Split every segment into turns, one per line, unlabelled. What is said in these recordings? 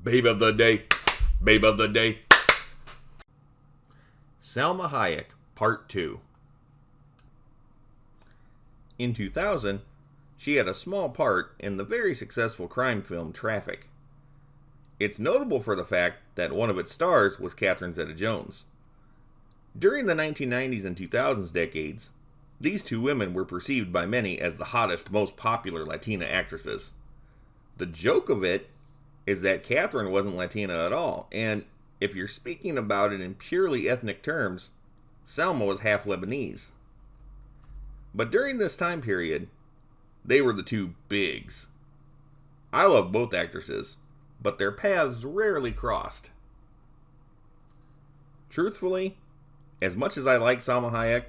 Babe of the day. Babe of the day. Salma Hayek, Part 2. In 2000, she had a small part in the very successful crime film Traffic. It's notable for the fact that one of its stars was Catherine Zeta-Jones. During the 1990s and 2000s decades, these two women were perceived by many as the hottest, most popular Latina actresses. The joke of it is that Catherine wasn't Latina at all, and if you're speaking about it in purely ethnic terms, Salma was half Lebanese. But during this time period, they were the two bigs. I love both actresses, but their paths rarely crossed. Truthfully, as much as I like Salma Hayek,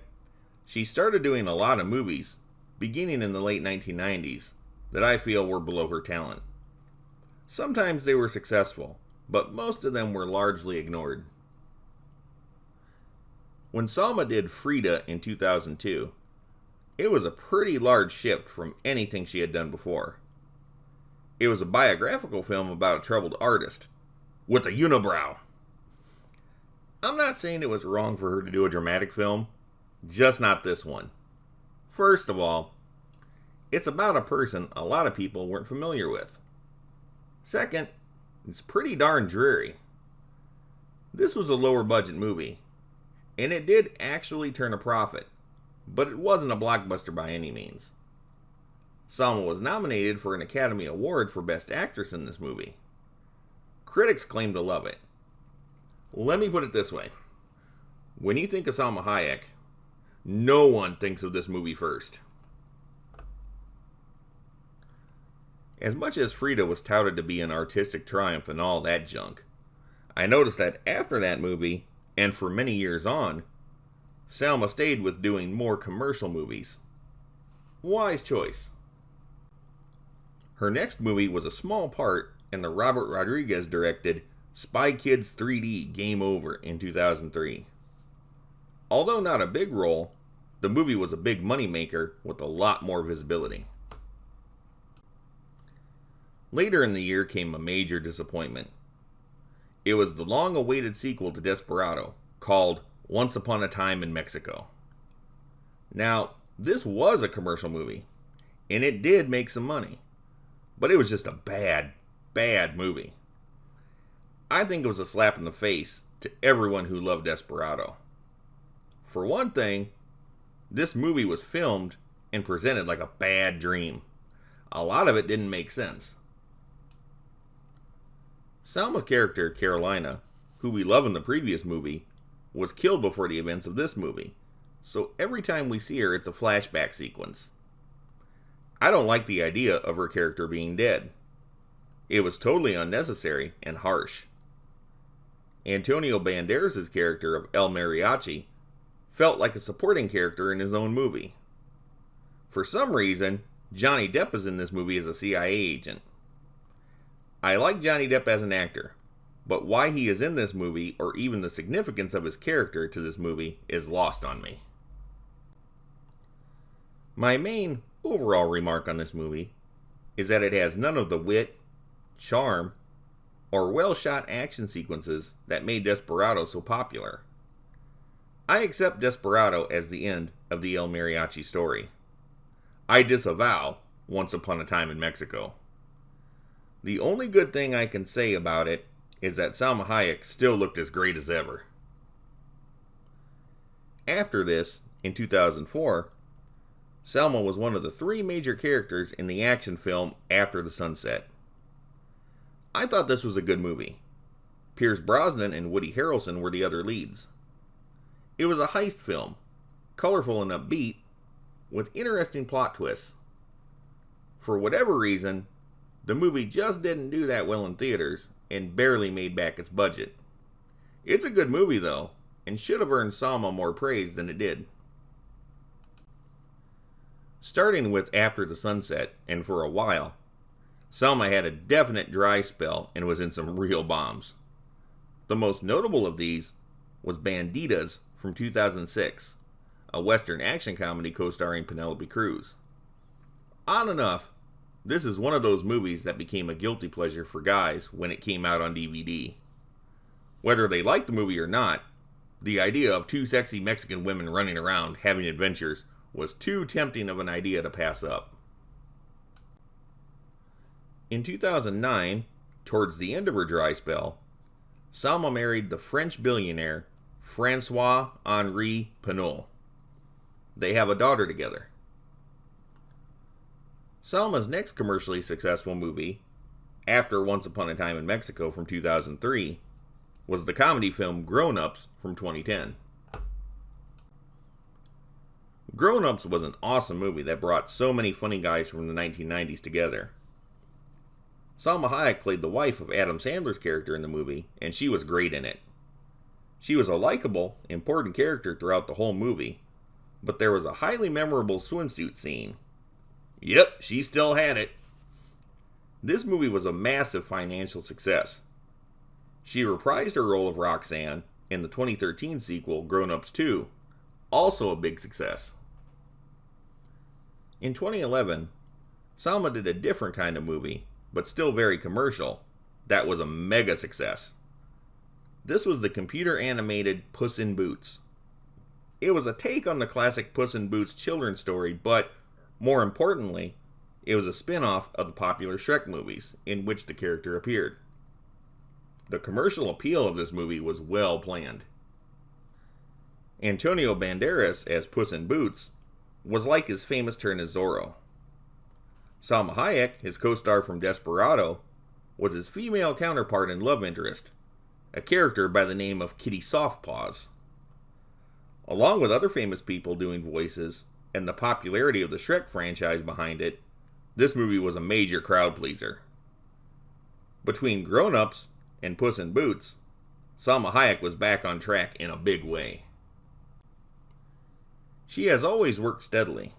she started doing a lot of movies, beginning in the late 1990s, that I feel were below her talent. Sometimes they were successful, but most of them were largely ignored. When Salma did Frida in 2002, it was a pretty large shift from anything she had done before. It was a biographical film about a troubled artist, with a unibrow. I'm not saying it was wrong for her to do a dramatic film, just not this one. First of all, it's about a person a lot of people weren't familiar with. Second, it's pretty darn dreary. This was a lower budget movie, and it did actually turn a profit, but it wasn't a blockbuster by any means. Salma was nominated for an Academy Award for Best Actress in this movie. Critics claim to love it. Let me put it this way. When you think of Salma Hayek, no one thinks of this movie first. As much as Frida was touted to be an artistic triumph and all that junk, I noticed that after that movie, and for many years on, Salma stayed with doing more commercial movies. Wise choice. Her next movie was a small part in the Robert Rodriguez-directed Spy Kids 3D Game Over in 2003. Although not a big role, the movie was a big moneymaker with a lot more visibility. Later in the year came a major disappointment. It was the long-awaited sequel to Desperado, called Once Upon a Time in Mexico. Now, this was a commercial movie, and it did make some money, but it was just a bad movie. I think it was a slap in the face to everyone who loved Desperado. For one thing, this movie was filmed and presented like a bad dream. A lot of it didn't make sense. Salma's character, Carolina, who we love in the previous movie, was killed before the events of this movie, so every time we see her, it's a flashback sequence. I don't like the idea of her character being dead. It was totally unnecessary and harsh. Antonio Banderas' character of El Mariachi felt like a supporting character in his own movie. For some reason, Johnny Depp is in this movie as a CIA agent. I like Johnny Depp as an actor, but why he is in this movie, or even the significance of his character to this movie, is lost on me. My main overall remark on this movie is that it has none of the wit, charm, or well-shot action sequences that made Desperado so popular. I accept Desperado as the end of the El Mariachi story. I disavow Once Upon a Time in Mexico. The only good thing I can say about it is that Salma Hayek still looked as great as ever. After this, in 2004, Salma was one of the three major characters in the action film After the Sunset. I thought this was a good movie. Pierce Brosnan and Woody Harrelson were the other leads. It was a heist film, colorful and upbeat, with interesting plot twists. For whatever reason, the movie just didn't do that well in theaters and barely made back its budget. It's a good movie though, and should have earned Salma more praise than it did. Starting with After the Sunset, and for a while, Salma had a definite dry spell and was in some real bombs. The most notable of these was Banditas from 2006, a Western action comedy co-starring Penelope Cruz. Odd enough, This is one of those movies that became a guilty pleasure for guys when it came out on DVD. Whether they liked the movie or not, the idea of two sexy Mexican women running around having adventures was too tempting of an idea to pass up. In 2009, towards the end of her dry spell, Salma married the French billionaire François-Henri Pinault. They have a daughter together. Salma's next commercially successful movie, after Once Upon a Time in Mexico from 2003, was the comedy film Grown Ups from 2010. Grown Ups was an awesome movie that brought so many funny guys from the 1990s together. Salma Hayek played the wife of Adam Sandler's character in the movie, and she was great in it. She was a likable, important character throughout the whole movie, but there was a highly memorable swimsuit scene. Yep, she still had it. This movie was a massive financial success. She reprised her role of Roxanne in the 2013 sequel Grown Ups 2, also a big success. In 2011, Salma did a different kind of movie, but still very commercial, that was a mega success. This was the computer-animated Puss in Boots. It was a take on the classic Puss in Boots children's story, but more importantly, it was a spin-off of the popular Shrek movies, in which the character appeared. The commercial appeal of this movie was well planned. Antonio Banderas as Puss in Boots was like his famous turn as Zorro. Salma Hayek, his co-star from Desperado, was his female counterpart and love interest, a character by the name of Kitty Softpaws. Along with other famous people doing voices, and the popularity of the Shrek franchise behind it, this movie was a major crowd pleaser. Between Grown Ups and Puss in Boots, Salma Hayek was back on track in a big way. She has always worked steadily.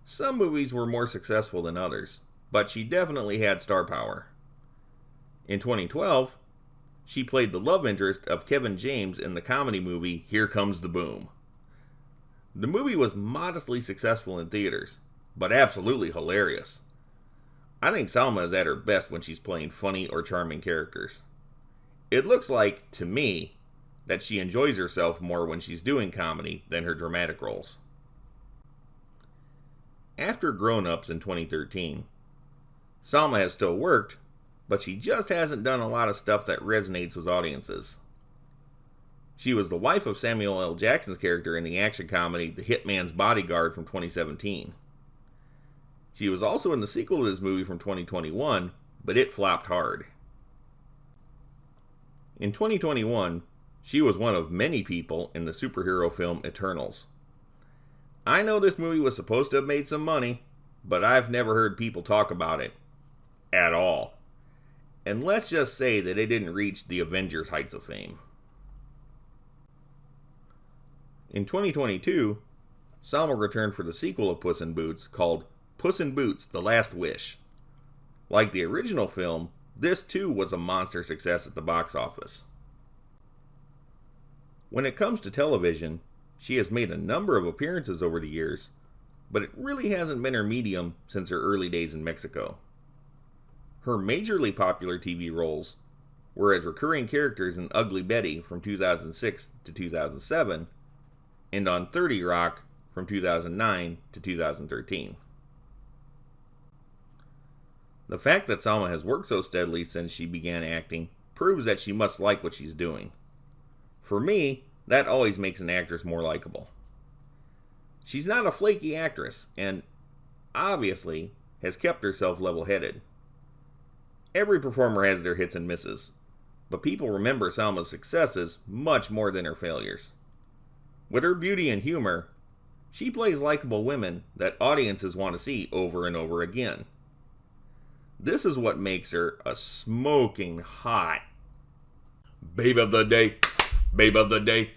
Some movies were more successful than others, but she definitely had star power. In 2012, she played the love interest of Kevin James in the comedy movie Here Comes the Boom. The movie was modestly successful in theaters, but absolutely hilarious. I think Salma is at her best when she's playing funny or charming characters. It looks like, to me, that she enjoys herself more when she's doing comedy than her dramatic roles. After Grown Ups in 2013, Salma has still worked, but she just hasn't done a lot of stuff that resonates with audiences. She was the wife of Samuel L. Jackson's character in the action comedy The Hitman's Bodyguard from 2017. She was also in the sequel to this movie from 2021, but it flopped hard. In 2021, she was one of many people in the superhero film Eternals. I know this movie was supposed to have made some money, but I've never heard people talk about it. At all. And let's just say that it didn't reach the Avengers heights of fame. In 2022, Salma returned for the sequel of Puss in Boots called Puss in Boots: The Last Wish. Like the original film, this too was a monster success at the box office. When it comes to television, she has made a number of appearances over the years, but it really hasn't been her medium since her early days in Mexico. Her majorly popular TV roles were as recurring characters in Ugly Betty from 2006 to 2007, and on 30 Rock from 2009 to 2013. The fact that Salma has worked so steadily since she began acting proves that she must like what she's doing. For me, that always makes an actress more likable. She's not a flaky actress, and obviously has kept herself level-headed. Every performer has their hits and misses, but people remember Salma's successes much more than her failures. With her beauty and humor, she plays likable women that audiences want to see over and over again. This is what makes her a smoking hot babe of the day, babe of the day.